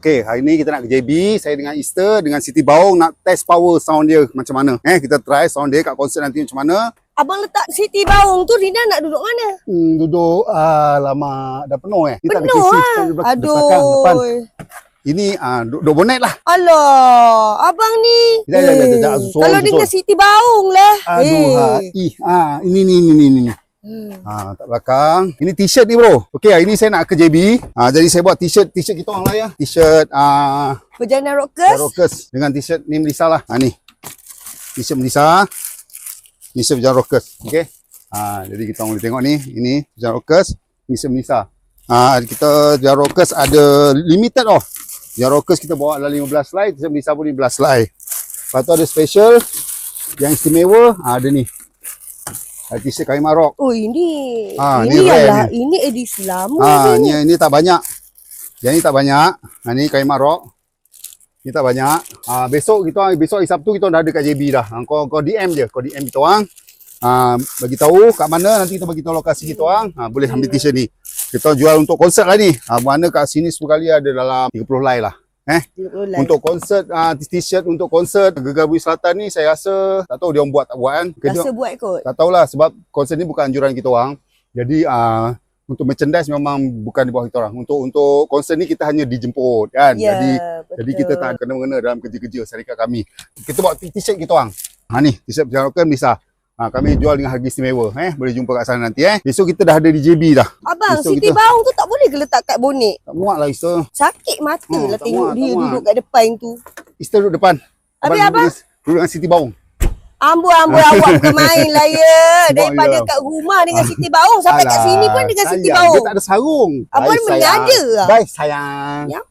Okay, hari ni kita nak ke JB. Saya dengan Easter, dengan Siti Baung nak test power sound dia macam mana. Kita try sound dia kat konsert nanti macam mana. Abang letak Siti Baung tu, Rina nak duduk mana? Duduk lama dah penuh Ni tak ada Penuh kisi. lah. Belakang, depan. Aduh. Ini duduk bonet lah. Alah, abang ni. Kalau dengan Siti Baung lah. Ini. Tak belakang. Ini t-shirt ni bro. Okey, hari ni saya nak ke JB. Jadi saya buat t-shirt kita orang lah ya. T-shirt Perjalanan Rockers dengan t-shirt ni Melissa lah. Ni. T-shirt Melissa. T-shirt Perjalanan Rockers. Okey. Jadi kita boleh tengok ni. Ini Perjalanan Rockers, t-shirt Melissa. Kita Perjalanan Rockers ada limited off. Perjalanan Rockers kita bawa adalah 15 slide, t-shirt Melissa pun 15 slide. Lepas tu ada special yang istimewa, ada ni. T-shirt kain marok. Oh ini. Ni adalah ini edisi lama. Ni tak banyak. Yang ni tak banyak. Ni kain marok. Ni tak banyak. Besok hari Sabtu kita dah ada kat JB dah. Kau DM je. Kau DM kita orang. Bagi tahu kat mana, nanti kita bagi tahu lokasi kita orang. Boleh ambil t-shirt ni. Kita jual untuk konsert lah ni. Mana kat sini 10 kali ada dalam 30 lay lah. Untuk konsert, t-shirt untuk konsert Gegar Bumi Selatan ni saya rasa tak tahu dia orang buat tak buat kan. Rasa buat kot. Tak tahulah sebab konsert ni bukan anjuran kita orang. Jadi untuk merchandise memang bukan di bawah kita orang. Untuk konsert ni kita hanya dijemput kan. Jadi kita tak kena-mengena dalam kerja-kerja syarikat kami. Kita bawa t-shirt kita orang. Ni t-shirt Perjalanan Rockers bisa. Kami jual dengan harga istimewa. Boleh jumpa kat sana nanti. Besok kita dah ada di JB dah. Abang, Siti Baung tu tak boleh ke letak kat bonet? Tak muat lah Easter. Sakit mata lah tengok dia muat. duduk kat depan tu. Easter duduk depan. Habis abang? Duduk dengan Siti Baung. Amboi awak bukan main lah ya. Daripada kat rumah dengan Siti Baung sampai kat sini pun dengan Siti Baung. Dia tak ada sarung. Abang menyada lah. Bye sayang. Ya,